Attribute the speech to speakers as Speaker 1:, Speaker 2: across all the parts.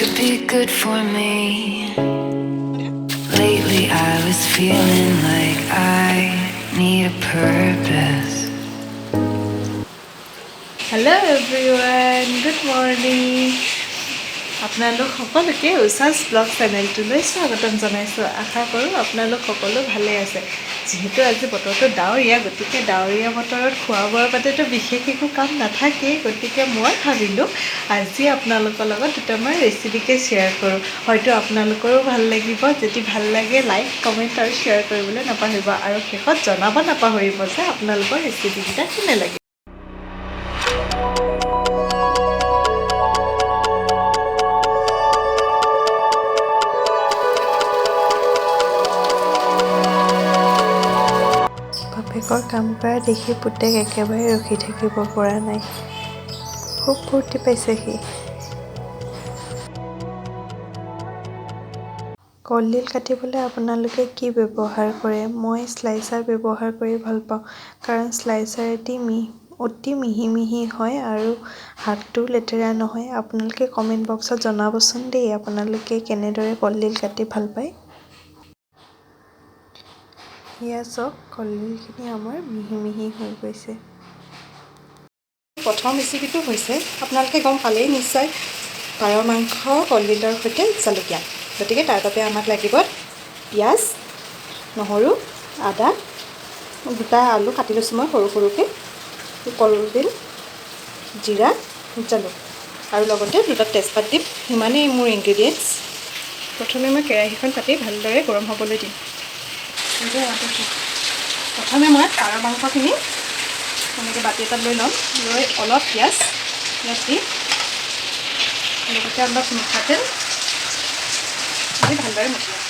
Speaker 1: could be good for me. Lately I was feeling like I need a purpose.
Speaker 2: Hello everyone, good morning. আপোনালোক সকলোকে উষাস blog চেনেলটোলৈ স্বাগতম জনাইছোঁ। আশা কৰোঁ আপোনালোক সকলো ভালে আছে। যিহেতু আজি বতৰটো ডাৱৰীয়া, গতিকে ডাৱৰীয়া বতৰত খোৱা বোৱাৰ বাদেতো বিশেষ একো কাম নাথাকেই, গতিকে মই ভাবিলোঁ আজি আপোনালোকৰ লগত দুটামান ৰেচিপিকে শ্বেয়াৰ কৰোঁ। হয়তো আপোনালোকৰো ভাল লাগিব। যদি ভাল লাগে লাইক, কমেণ্ট আৰু শ্বেয়াৰ কৰিবলৈ নাপাহৰিব, আৰু শেষত জনাব নাপাহৰিব যে আপোনালোকৰ ৰেচিপিকেইটা কেনে লাগে। বাপেকৰ কাম কৰা দেখি পুতেক একেবাৰে ৰখি থাকিব পৰা নাই। খুব ফূৰ্তি পাইছে সি। কলডিল কাটিবলৈ আপোনালোকে কি ব্যৱহাৰ কৰে? মই স্লাইচাৰ ব্যৱহাৰ কৰি ভাল পাওঁ, কাৰণ স্লাইচাৰেদি অতি মিহি মিহি হয় আৰু হাতটোও লেতেৰা নহয়। আপোনালোকে কমেণ্ট বক্সত জনাবচোন দেই, আপোনালোকে কেনেদৰে কলডিল কাটি ভাল পায়। এয়া চাওক, কলডিলখিনি আমাৰ মিহি মিহি হৈ গৈছে। প্ৰথম ৰেচিপিটো হৈছে, আপোনালোকে গম পালেই নিশ্চয়, পাৰ মাংস কলডিলৰ সৈতে জলকীয়া। গতিকে তাৰ বাবে আমাক লাগিব পিঁয়াজ, নহৰু, আদা, দুটা আলু কাটি লৈছোঁ মই সৰু সৰুকৈ, কলডিল, জিৰা, জালুক আৰু লগতে দুটা তেজপাত দিম। সিমানেই মোৰ ইনগ্ৰেডিয়েণ্টছ। প্ৰথমে মই কেৰাহীখন পাতি ভালদৰে গৰম হ'বলৈ দিম। প্ৰথমে মই পাৰ মাংসখিনি এনেকৈ বাতি এটাত লৈ ল'ম। লৈ অলপ পিঁয়াজ দি লগতে অলপ মিঠাতেল দি ভালদৰে মচলাম।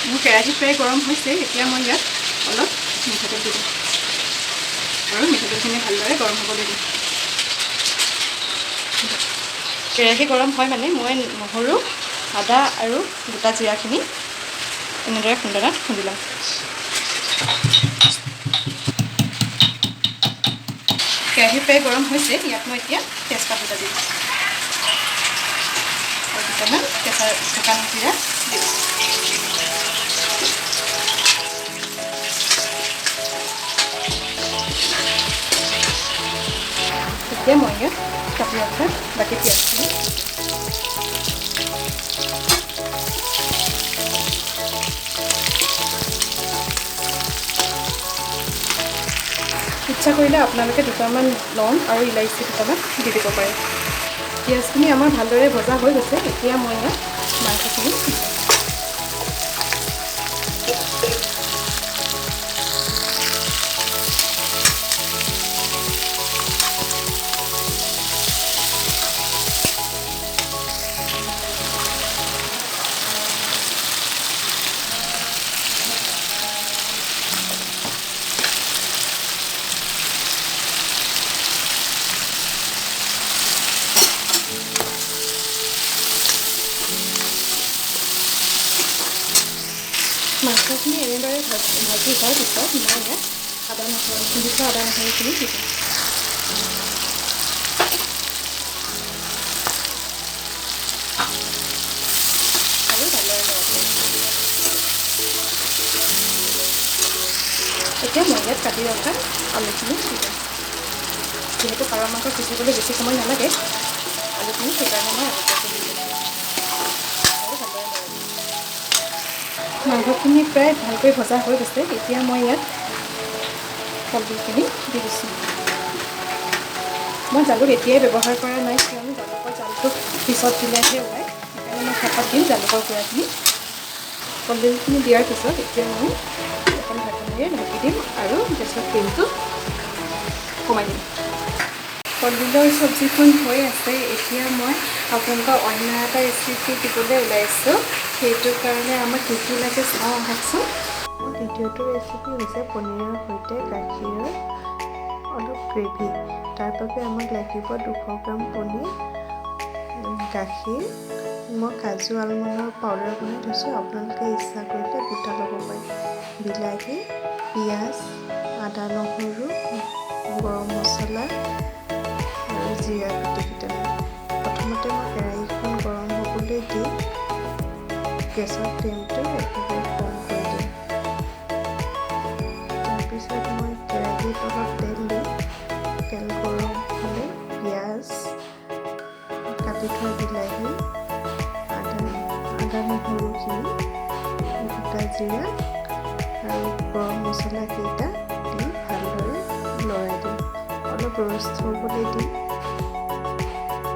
Speaker 2: মোৰ কেৰাহী প্ৰায় গৰম হৈছে। এতিয়া মই ইয়াত অলপ মিঠাতেল দি দিম আৰু মিঠাতেলখিনি ভালদৰে গৰম হ'বলৈ দিম। কেৰাহী গৰম হয় মানে মই নহৰু, আদা আৰু গোটা জিৰাখিনি এনেদৰে খুন্দনাত খুন্দি ল'ম। কেৰাহী প্ৰায় গৰম হৈছে। ইয়াত মই এতিয়া তেজপাত দুটা দিম আৰু দুটামান শুকান জিৰা দিম। এতিয়া মই ইয়াত কাটি ৰখা বাকী পিঁয়াজখিনি ইচ্ছা কৰিলে আপোনালোকে দুটামান লং আৰু ইলাইচি দুটামান দি দিব পাৰে। পিঁয়াজখিনি আমাৰ ভালদৰে ভজা হৈ গৈছে। এতিয়া মই ইয়াত মাংসখিনি মাংসখিনি এনেদৰে ভাজি হোৱাৰ পিছত মই ইয়াত আদা নহৰু খুন্দি থোৱা আদা নহৰুখিনি দি দিম। আৰু ভালদৰে এতিয়া মই ইয়াত কাটি ৰখা আলুখিনি দি দিম। যিহেতু পাৰ মাংস সিজিবলৈ বেছি সময় নালাগে, আলুখিনি সেইকাৰণে মই আগতীয়াকৈ দি দিম আৰু ভালদৰে মাংসখিনি প্ৰায় ভালকৈ ভজা হৈ গৈছে। এতিয়া মই ইয়াত কলডিলখিনি দি দিছোঁ। মই জালুক এতিয়াই ব্যৱহাৰ কৰা নাই, কিয়নো জালুকৰ জালটো পিছত দিলেহে ওলায়। সেইকাৰণে মই শেষত দিম জালুকৰ গুড়াখিনি। কলডিলখিনি দিয়াৰ পিছত এতিয়া মই এখন ঢাকনিৰে ঢাকি দিম আৰু গেছৰ ফ্লেমটো কমাই দিম। কলডিলৰ চব্জিখন হৈ আছে। এতিয়া মই আপোনালোকক অন্য এটা ৰেচিপি দিবলৈ ওলাইছোঁ। সেইটো কাৰণে আমাক কি কি লাগে চাওঁ আহকচোন। দ্বিতীয়টো ৰেচিপি হৈছে পনীৰৰ সৈতে গাখীৰৰ অলপ গ্ৰেভি। তাৰ বাবে আমাক লাগিব 200 গ্ৰাম পনীৰ, গাখীৰ, মই কাজু আলমণ্ডৰ পাউডাৰ বনাই থৈছোঁ। আপোনালোকে ইচ্ছা কৰিলে গোটা ল'ব পাৰে। বিলাহী, পিঁয়াজ, আদা নহৰু, গৰম মছলা আৰু জিৰা গুটি কেইটামান। প্ৰথমতে মই কেৰাহীখন গৰম হ'বলৈ দি গেছৰ ফ্লেমটো একেবাৰে কম কৰি দিম। তাৰপিছত মই কেৰাহীত অলপ তেল দিম। তেল গৰম হ'লে পিঁয়াজ, কাটি থোৱা বিলাহী, আদা নহৰুখিনি, গোটা জিৰা আৰু গৰম মছলাকেইটা দি ভালদৰে লৰাই দিম। অলপ ৰ'ষ্ট হ'বলৈ দিম।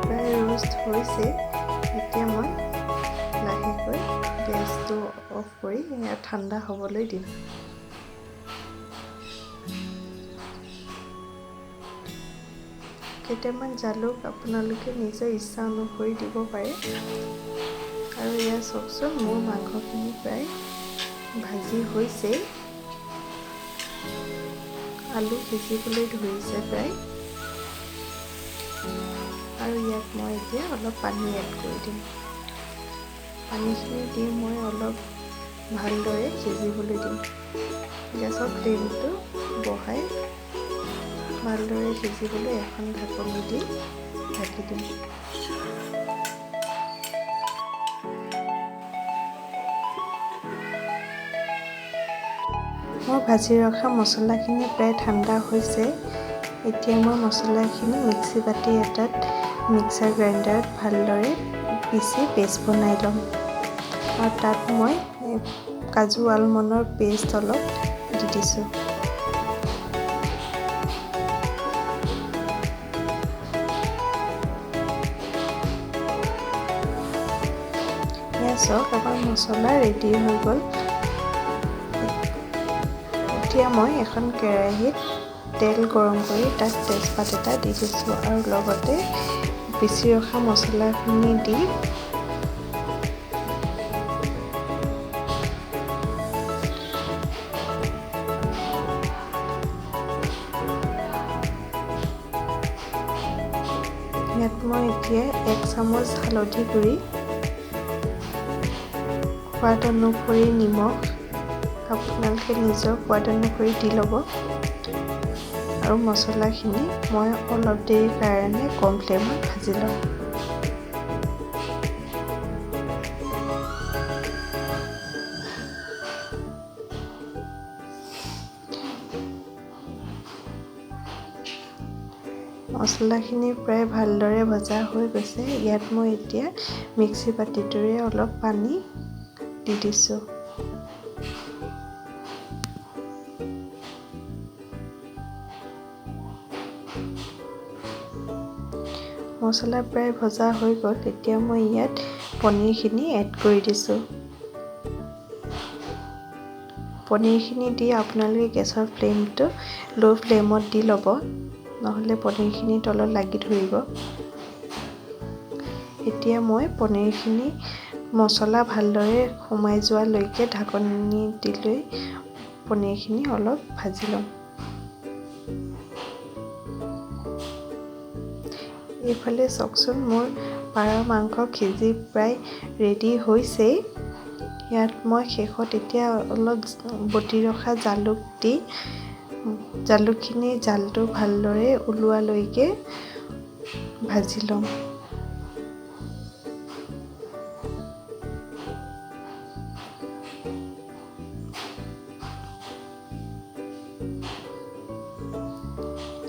Speaker 2: প্ৰায় ৰ'ষ্ট হৈছে। এতিয়া মই লাহেকৈ গেছটো অফ কৰি ঠাণ্ডা হ'বলৈ দিম। কেইটামান জালুক আপোনালোকে নিজৰ ইচ্ছা অনুসৰি দিব পাৰে। আৰু এয়া চাওকচোন, মোৰ মাংসখিনি প্ৰায় ভাজি হৈছে। আলু সিজিবলৈ ধৰিছে প্ৰায়। আৰু ইয়াত মই এতিয়া অলপ পানী এড কৰি দিম। পানীখিনি দি মই অলপ ভালদৰে সিজিবলৈ দিম। গেছৰ ফ্লেমটো বঢ়াই ভালদৰে সিজিবলৈ এখন ঢাকনি দি ঢাকি দিম। মই ভাজি ৰখা মছলাখিনি প্ৰায় ঠাণ্ডা হৈছে। এতিয়া মই মছলাখিনি মিক্সি বাতি এটাত মিক্সাৰ গ্ৰাইণ্ডাৰত ভালদৰে পিচি পেষ্ট বনাই ল'ম। আৰু তাত মই কাজু আলমণ্ডৰ পেষ্ট অলপ দি দিছোঁ। এয়া চাওক, আমাৰ মছলা ৰেডি হৈ গ'ল। এতিয়া মই এখন কেৰাহীত তেল গৰম কৰি তাত তেজপাত এটা দি দিছোঁ আৰু লগতে পিচি ৰখা মছলাখিনি দি ইয়াত মই এতিয়া 1 চামুচ হালধি গুড়ি, সোৱাদ অনুসৰি নিমখ আপোনালোকে নিজৰ সোৱাদ অনুসৰি দি ল'ব। আৰু মছলাখিনি মই অলপ দেৰিৰ কাৰণে কম ফ্লেমত ভাজি ল'ম। মছলাখিনি প্ৰায় ভালদৰে ভজা হৈ গৈছে। ইয়াত মই এতিয়া মিক্সি বাতিটোৰে অলপ পানী দি দিছোঁ। মছলা প্ৰায় ভজা হৈ গ'ল। এতিয়া মই ইয়াত পনীৰখিনি এড কৰি দিছোঁ। পনীৰখিনি দি আপোনালোকে গেছৰ ফ্লেমটো ল' ফ্লেমত দি ল'ব, নহ'লে পনীৰখিনি তলত লাগি ধৰিব। এতিয়া মই পনীৰখিনি মছলা ভালদৰে সোমাই যোৱালৈকে ঢাকনি দি লৈ পনীৰখিনি অলপ ভাজি ল'ম। এইফালে চাওকচোন, মোৰ পাৰ মাংস সিজি প্ৰায় ৰেডি হৈছেই। ইয়াত মই শেষত এতিয়া অলপ বটি ৰখা জালুক দি জালুকখিনি জালটো ভালদৰে ওলোৱালৈকে ভাজি ল'ম।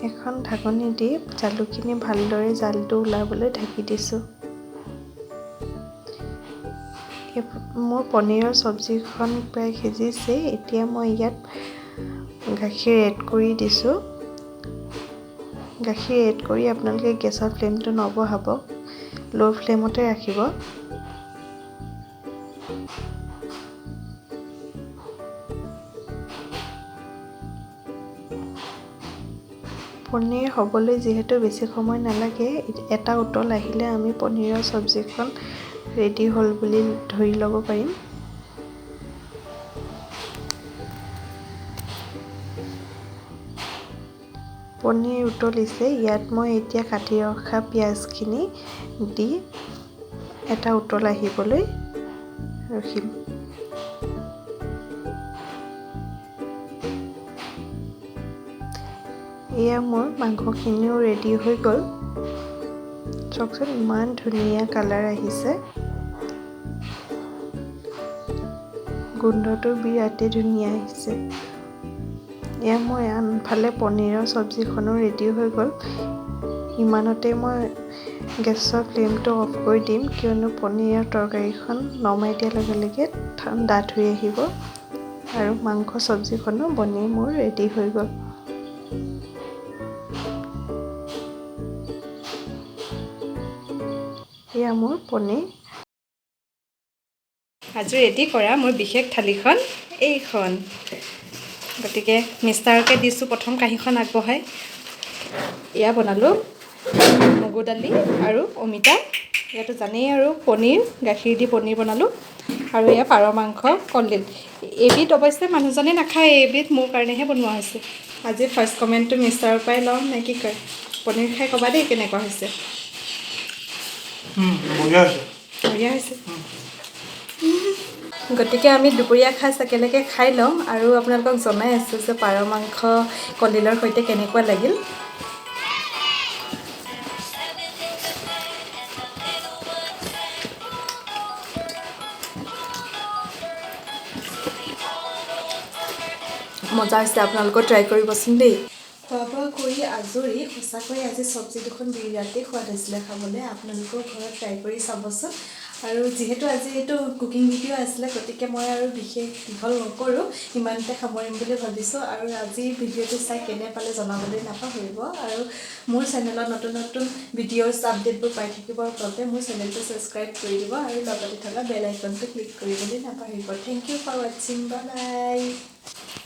Speaker 2: এখন ঢাকনি দি জালুকখিনি ভালদৰে জালটো ওলাবলৈ ঢাকি দিছোঁ। মোৰ পনীৰৰ চব্জিখন প্ৰায় সিজিছে। এতিয়া মই ইয়াত গাখীৰ এড কৰি দিছোঁ। গাখীৰ এড কৰি আপোনালোকে গেছৰ ফ্লেমটো নবঢ়াব, ল' ফ্লেমতে ৰাখিব। পনীৰ হ'বলৈ যিহেতু বেছি সময় নালাগে, এটা উতল আহিলে আমি পনীৰৰ চব্জিখন ৰেডি হ'ল বুলি ধৰি ল'ব পাৰিম। পনীৰ উতলিছে। ইয়াত মই এতিয়া কাটি ৰখা পিঁয়াজখিনি দি এটা উতল আহিবলৈ ৰখিম।
Speaker 3: এয়া মোৰ মাংসখিনিও ৰেডি হৈ গ'ল। চাওকচোন ইমান ধুনীয়া কালাৰ আহিছে। গোন্ধটো বিৰাটেই ধুনীয়া আহিছে। এয়া মই আনফালে পনীৰৰ চব্জিখনো ৰেডি হৈ গ'ল। ইমানতে মই গেছৰ ফ্লেমটো অফ কৰি দিম, কিয়নো পনীৰৰ তৰকাৰীখন নমাই দিয়াৰ লগে লগে ডাঠ হৈ আহিব। আৰু মাংস চব্জিখনো বনি মোৰ ৰেডি হৈ গ'ল। এয়া মোৰ পনীৰ। আজি ৰেডি কৰা মোৰ বিশেষ থালিখন এইখন। গতিকে মিষ্টাৰকে দিছোঁ প্ৰথম কাঁহীখন আগবঢ়াই। এয়া বনালোঁ মগু দালি আৰু অমিতা। ইয়াতো জানেই আৰু পনীৰ, গাখীৰ দি পনীৰ বনালোঁ। আৰু এয়া পাৰ মাংস কলডিল। এবিধ অৱশ্যে মানুহজনে নাখায়, এইবিধ মোৰ কাৰণেহে বনোৱা হৈছে। আজি ফাৰ্ষ্ট কমেণ্টটো মিষ্টাৰৰ পৰাই লওঁ নে কি কয়? পনীৰ খাই ক'বা দেই কেনেকুৱা হৈছে। বঢ়িয়া হৈছে। গতিকে আমি দুপৰীয়া সাঁজ একেলগে খাই লওঁ আৰু আপোনালোকক জনাই আছোঁ যে পাৰ মাংস কলডিলৰ সৈতে কেনেকুৱা লাগিল। মজা হৈছে, আপোনালোকেও ট্ৰাই কৰিবচোন দেই। খোৱা বোৱা কৰি আজৰি সঁচাকৈ আজি চব্জি দুখন বিৰাটেই সোৱাদ হৈছিলে খাবলৈ। আপোনালোকেও ঘৰত ট্ৰাই কৰি চাবচোন। আৰু যিহেতু আজি এইটো কুকিং ভিডিঅ' আছিলে, গতিকে মই আৰু বিশেষ দীঘল নকৰোঁ, ইমানতে সামৰিম বুলি ভাবিছোঁ। আৰু আজি ভিডিঅ'টো চাই কেনে পালে জনাবলৈ নাপাহৰিব। আৰু মোৰ চেনেলত নতুন নতুন ভিডিঅ'ছ আপডেটবোৰ পাই থাকিবৰ বাবে মোৰ চেনেলটো ছাবস্ক্ৰাইব কৰি দিব আৰু লগতে থকা বেল আইকনটো ক্লিক কৰিবলৈ নাপাহৰিব। থেংক ইউ ফৰ ৱাটছিং। বাই বাই।